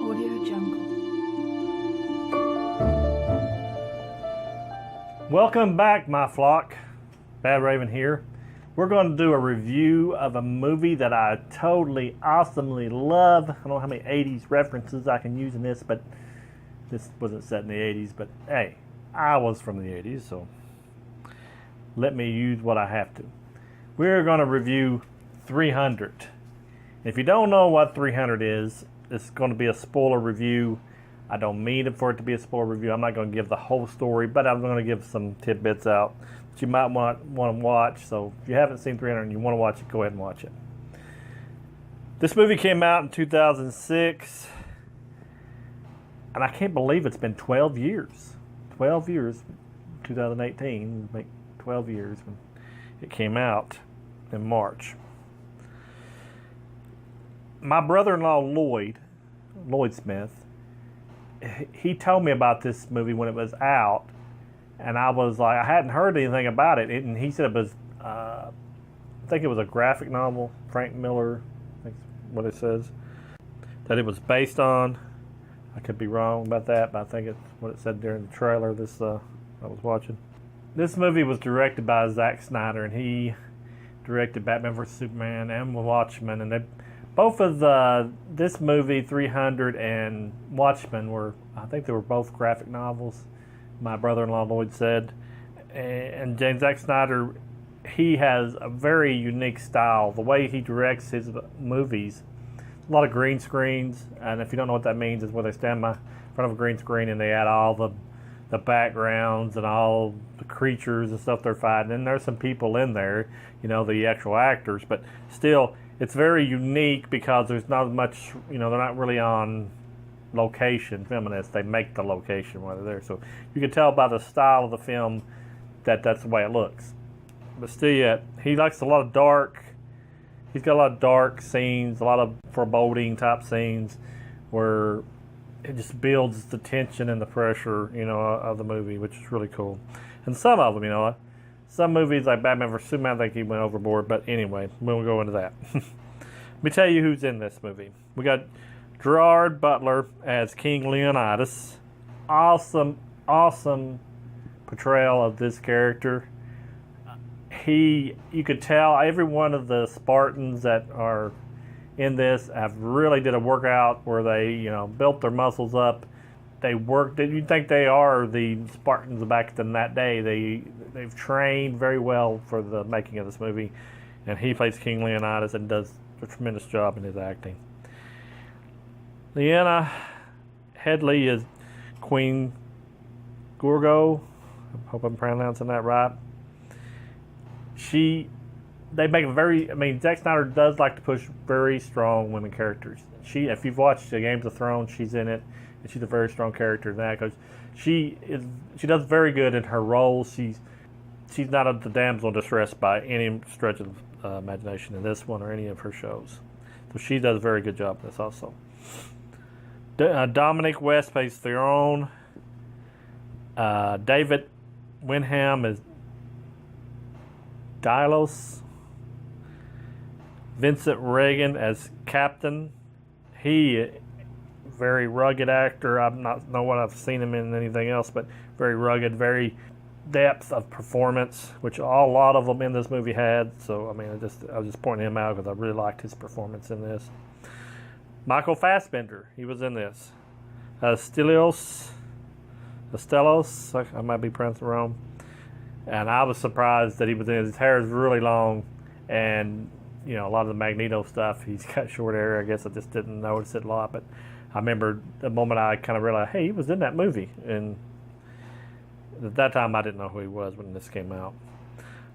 Audio Jungle. Welcome back, my flock. Bad Raven here. We're going to do a review of a movie that I totally, awesomely love. I don't know how many 80s references I can use in this, but this wasn't set in the 80s. But hey, I was from the 80s, so let me use what I have to. We're going to review 300. If you don't know what 300 is, it's going to be a spoiler review. I don't mean for it to be a spoiler review. I'm not going to give the whole story, but I'm going to give some tidbits out that you might want to watch. So if you haven't seen 300 and you want to watch it, go ahead and watch it. This movie came out in 2006, and I can't believe it's been 12 years. 12 years, 2018, make 12 years when it came out in March. My brother-in-law Lloyd Smith, he told me about this movie when it was out, and I was like, I hadn't heard anything about it, and he said it was, I think it was a graphic novel, Frank Miller, I think that's what it says, that it was based on. I could be wrong about that, but I think it's what it said during the trailer I was watching. This movie was directed by Zack Snyder, and he directed Batman vs. Superman and Watchmen, and both of this movie, 300 and Watchmen, I think they were both graphic novels, my brother-in-law Lloyd said. And Zack Snyder, he has a very unique style. The way he directs his movies, a lot of green screens, and if you don't know what that means, is where they stand in front of a green screen and they add all the backgrounds and all the creatures and stuff they're fighting. And there's some people in there, the actual actors, but still, it's very unique because there's not much, they're not really on location, filming this. They make the location while they're there. So you can tell by the style of the film that that's the way it looks. But still yet, he likes he's got a lot of dark scenes, a lot of foreboding type scenes where it just builds the tension and the pressure, of the movie, which is really cool. And some of them, some movies like Batman vs. Superman, I think he went overboard. But anyway, we'll go into that. Let me tell you who's in this movie. We got Gerard Butler as King Leonidas. Awesome portrayal of this character. You could tell every one of the Spartans that are in this have really did a workout where they, built their muscles up. They worked. You think they are the Spartans back in that day? They've trained very well for the making of this movie, and he plays King Leonidas and does a tremendous job in his acting. Lena Headey is Queen Gorgo. I hope I'm pronouncing that right. They make Zack Snyder does like to push very strong women characters. If you've watched the Games of Thrones, she's in it, and she's a very strong character in that because she does very good in her roles. She's not the damsel in distress by any stretch of imagination in this one or any of her shows. So she does a very good job in this also. Dominic West plays Theron. David Wenham is Delos. Vincent Regan as Captain. He, very rugged actor. I don't know what I've seen him in anything else, but very rugged, very depth of performance, which a lot of them in this movie had. So I was just pointing him out because I really liked his performance in this. Michael Fassbender, he was in this. Estelos, I might be pronouncing it wrong. And I was surprised that he was in it. His hair is really long, and a lot of the Magneto stuff, he's got short hair. I guess I just didn't notice it a lot, but I remember the moment I kind of realized, hey, he was in that movie, and at that time I didn't know who he was when this came out.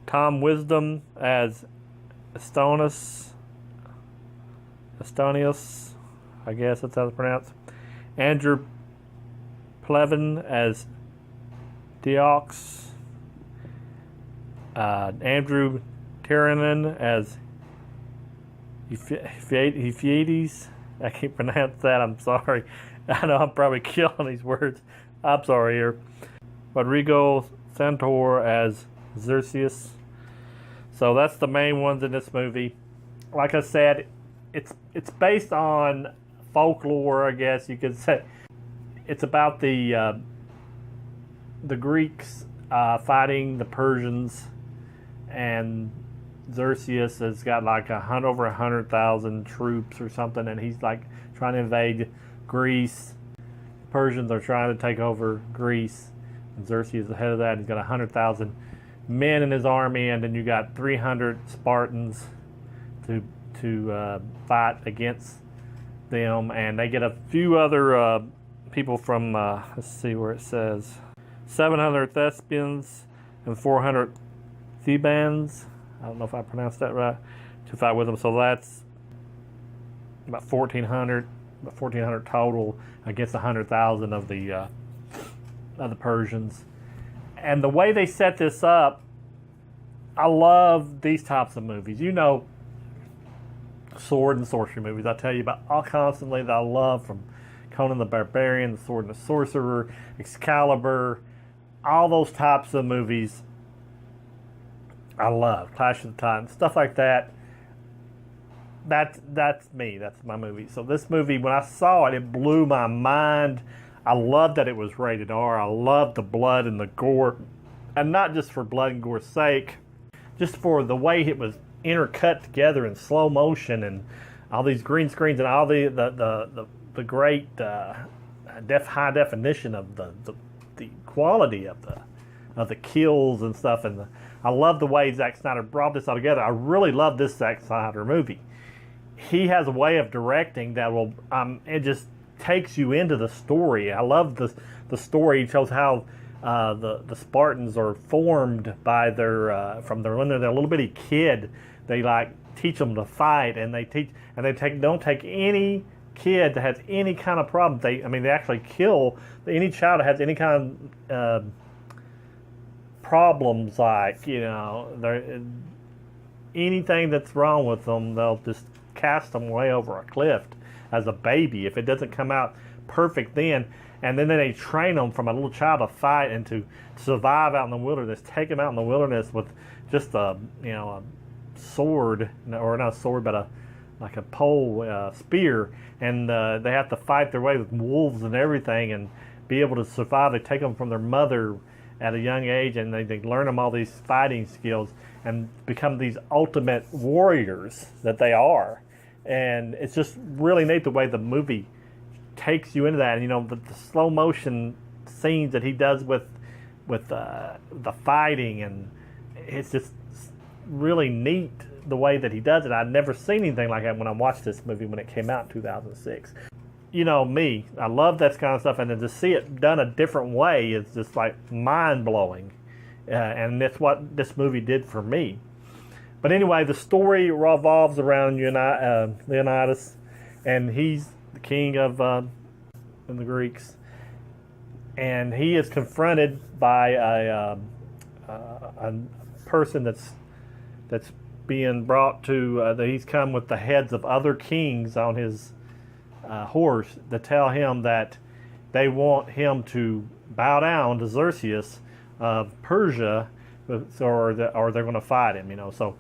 Tom Wisdom as Astonius, I guess that's how it's pronounced. Andrew Plevin as Deox. Andrew Tiernan as Euphrates. I can't pronounce that. I'm sorry. I know I'm probably killing these words. I'm sorry here. Rodrigo Santoro as Xerxes. So that's the main ones in this movie. Like I said, it's based on folklore, I guess you could say. It's about the Greeks fighting the Persians, and Xerxes has got like over 100,000 troops or something, and he's like trying to invade Greece. Persians are trying to take over Greece, and Xerxes is the head of that. He's got 100,000 men in his army, and then you got 300 Spartans to fight against them, and they get a few other people from let's see where it says 700 Thespians and 400 Thebans. I don't know if I pronounced that right, to fight with them. So that's about 1,400 total against 100,000 of the Persians. And the way they set this up, I love these types of movies. You know, sword and sorcery movies. I tell you about all constantly that I love, from Conan the Barbarian, The Sword and the Sorcerer, Excalibur, all those types of movies I love. Clash of the Titans, stuff like that. That's me. That's my movie. So this movie, when I saw it, it blew my mind. I loved that it was rated R. I loved the blood and the gore, and not just for blood and gore's sake, just for the way it was intercut together in slow motion, and all these green screens, and all the great high definition of the quality of the kills and stuff. And I love the way Zack Snyder brought this all together. I really love this Zack Snyder movie. He has a way of directing that will it just takes you into the story. I love the story. It shows how the Spartans are formed by from when they're a little bitty kid. They like teach them to fight, and they don't take any kid that has any kind of problem. They actually kill any child that has any kind of problems, like, you know, anything that's wrong with them, they'll just cast them way over a cliff as a baby if it doesn't come out perfect then. And then they train them from a little child to fight and to survive out in the wilderness. Take them out in the wilderness with just a sword, or not a sword, but like a pole spear, and they have to fight their way with wolves and everything and be able to survive. They take them from their mother at a young age, and they learn them all these fighting skills and become these ultimate warriors that they are. And it's just really neat the way the movie takes you into that. And, you know, the slow motion scenes that he does with the fighting, and it's just really neat the way that he does it. I'd never seen anything like that when I watched this movie when it came out in 2006. You know me, I love that kind of stuff, and then to see it done a different way is just like mind-blowing. And that's what this movie did for me. But anyway, the story revolves around Leonidas, and he's the king of the Greeks, and he is confronted by a person that's being brought to. That he's come with the heads of other kings on his horse to tell him that they want him to bow down to Xerxes of Persia, or they're going to fight him. You know, so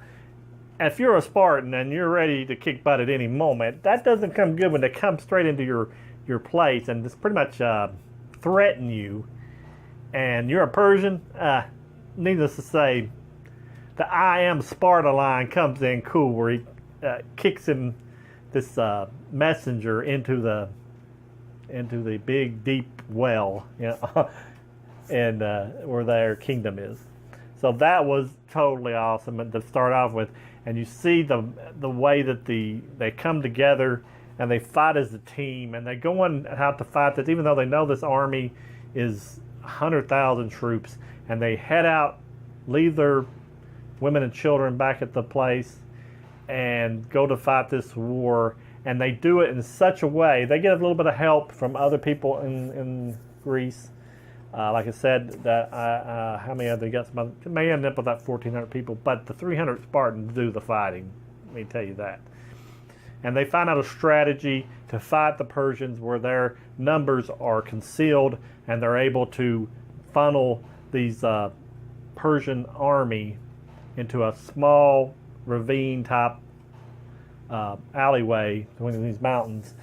if you're a Spartan and you're ready to kick butt at any moment, that doesn't come good when they come straight into your place and just pretty much threaten you. And you're a Persian. Needless to say, the I am Sparta line comes in cool, where he kicks him, this messenger, into the big deep well, you know, and where their kingdom is. So that was totally awesome, and to start off with. And you see the way that they come together and they fight as a team, and they go on out to fight this, even though they know this army is 100,000 troops, and they head out, leave their women and children back at the place, and go to fight this war. And they do it in such a way, they get a little bit of help from other people in Greece. Like I said, that how many of they got? It may end up with about 1,400 people, but the 300 Spartans do the fighting. Let me tell you that. And they find out a strategy to fight the Persians where their numbers are concealed, and they're able to funnel these Persian army into a small ravine type alleyway between these mountains,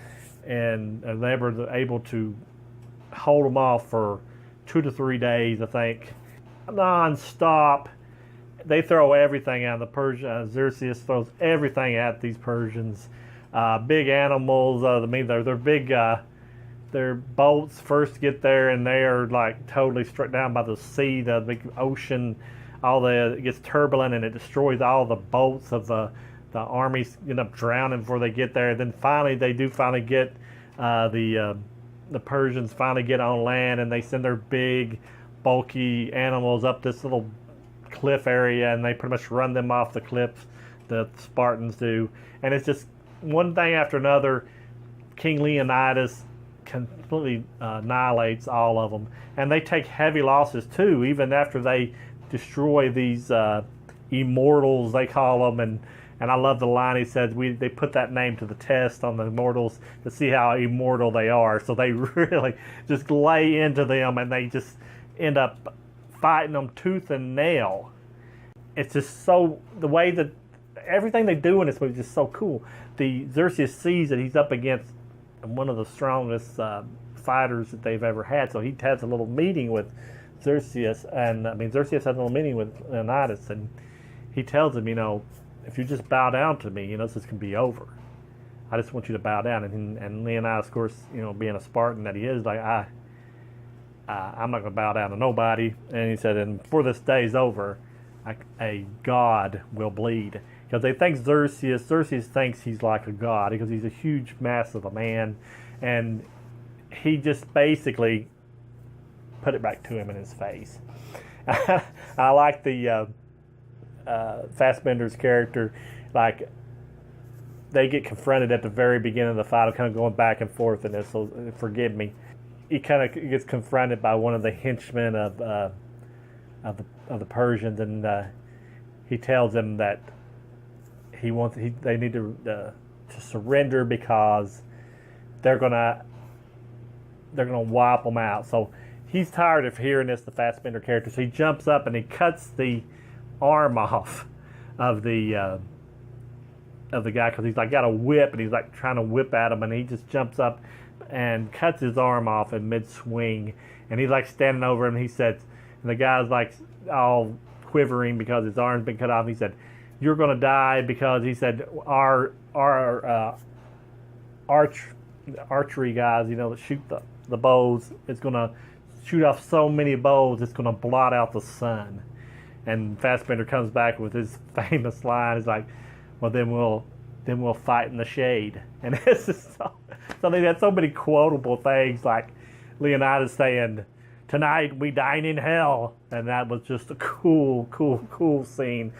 and they were able to hold them off for 2 to 3 days, I think, non-stop. They throw everything at the Persians. Xerxes throws everything at these Persians. Big animals. I mean, they're big. Their boats first get there, and they are like totally struck down by the sea, the big ocean. It gets turbulent, and it destroys all the boats of the armies. End up drowning before they get there. Then finally, they do finally get the Persians finally get on land, and they send their big, bulky animals up this little cliff area, and they pretty much run them off the cliffs. The Spartans do, and it's just one thing after another. King Leonidas completely annihilates all of them, and they take heavy losses too, even after they destroy these immortals, they call them. And I love the line he says, they put that name to the test on the immortals to see how immortal they are. So they really just lay into them, and they just end up fighting them tooth and nail. It's just so, the way that everything they do in this movie is just so cool. The Xerxes sees that he's up against one of the strongest fighters that they've ever had. So he has a little meeting with Xerxes, and Xerxes has a little meeting with Leonidas, and he tells him, if you just bow down to me, this can be over. I just want you to bow down. And Leonidas, of course, being a Spartan that he is, like, I'm not going to bow down to nobody. And he said, and before this day is over, a god will bleed. Because they think Xerxes thinks he's like a god, because he's a huge, massive a man. And he just basically put it back to him in his face. I like the Fassbender's character, like, they get confronted at the very beginning of the fight. I'm kind of going back and forth in this, so forgive me. He kind of gets confronted by one of the henchmen of the Persians, and he tells them that they need to surrender because they're gonna wipe them out. So he's tired of hearing this, the Fassbender character. So he jumps up and he cuts the arm off of the guy, because he's like got a whip, and he's like trying to whip at him, and he just jumps up and cuts his arm off in mid swing, and he's like standing over him. And he said, and the guy's like all quivering because his arm's been cut off. He said, "You're gonna die," because he said our archery guys, that shoot the bows, it's gonna shoot off so many bows it's gonna blot out the sun. And Fassbender comes back with his famous line. He's like, "Well, then we'll fight in the shade." And this is so they had so many quotable things, like Leonidas saying, "Tonight we dine in hell," and that was just a cool scene.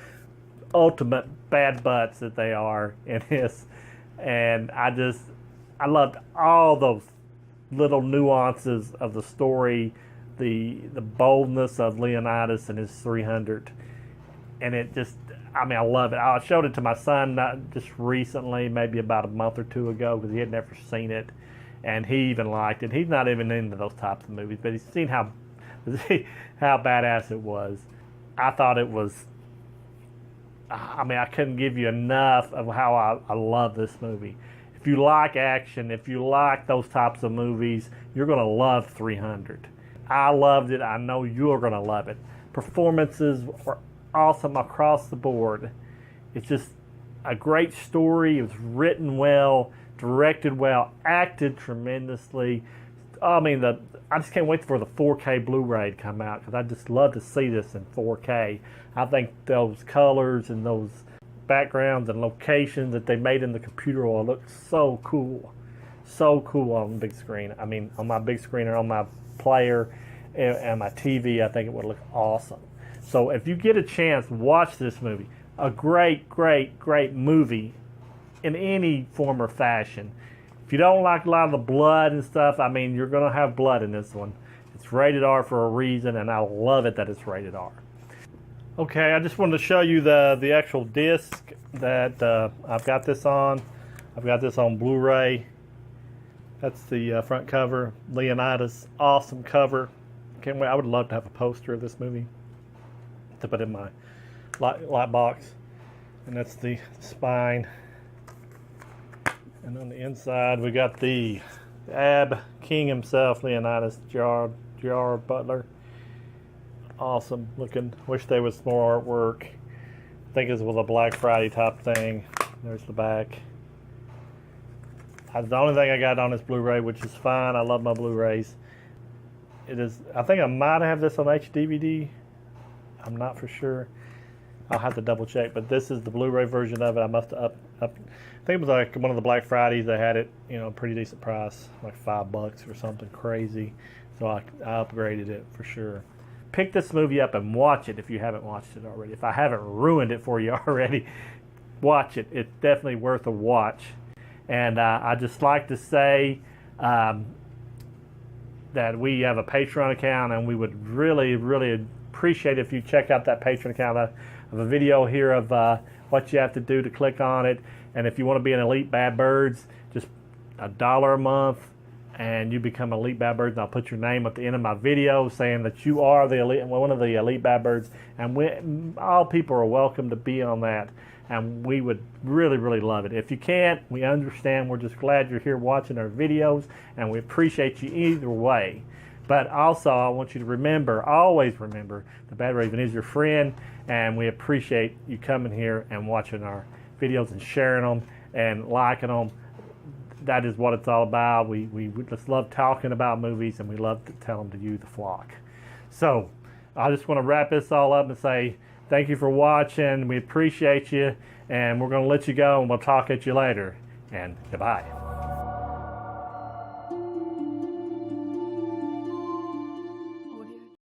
Ultimate bad butts that they are in this, and I loved all those little nuances of the story. The boldness of Leonidas and his 300, and it just, I love it. I showed it to my son just recently, maybe about a month or two ago, because he had never seen it, and he even liked it. He's not even into those types of movies, but he's seen how badass it was. I thought it was, I couldn't give you enough of how I love this movie. If you like action, if you like those types of movies, you're going to love 300. I loved it. I know you're going to love it. Performances were awesome across the board. It's just a great story. It was written well, directed well, acted tremendously. I just can't wait for the 4K Blu-ray to come out, because I just love to see this in 4K. I think those colors and those backgrounds and locations that they made in the computer will look so cool. So cool on the big screen. On my big screen or on my player and my TV, I think it would look awesome. So if you get a chance, watch this movie. A great movie in any form or fashion. If you don't like a lot of the blood and stuff, you're going to have blood in this one. It's rated R for a reason, and I love it that it's rated R. Okay, I just wanted to show you the actual disc that I've got this on. I've got this on Blu-ray. That's the front cover. Leonidas, awesome cover. Can't wait. I would love to have a poster of this movie to put in my light box. And that's the spine. And on the inside, we got the Ab King himself, Leonidas Gerard Butler. Awesome looking. Wish there was more artwork. I think it's with a Black Friday type thing. There's the back. That's the only thing I got on this Blu-ray, which is fine. I love my Blu-rays. It is. I think I might have this on HD-DVD. I'm not for sure. I'll have to double check. But this is the Blu-ray version of it. I must have up. I think it was like one of the Black Fridays. They had it, pretty decent price, like $5 or something crazy. So I upgraded it for sure. Pick this movie up and watch it if you haven't watched it already. If I haven't ruined it for you already, watch it. It's definitely worth a watch. And I just like to say that we have a Patreon account, and we would really, really appreciate if you check out that Patreon account. I have a video here of what you have to do to click on it. And if you want to be an Elite Bad Birds, just $1 a month, and you become Elite Bad Birds, and I'll put your name at the end of my video saying that you are the elite, one of the Elite Bad Birds, and all people are welcome to be on that. And we would really, really love it. If you can't, we understand. We're just glad you're here watching our videos, and we appreciate you either way. But also, I want you to remember, always remember, the Bad Raven is your friend, and we appreciate you coming here and watching our videos and sharing them and liking them. That is what it's all about. We just love talking about movies, and we love to tell them to you, the flock. So I just want to wrap this all up and say thank you for watching. We appreciate you, and we're going to let you go, and we'll talk at you later. And goodbye.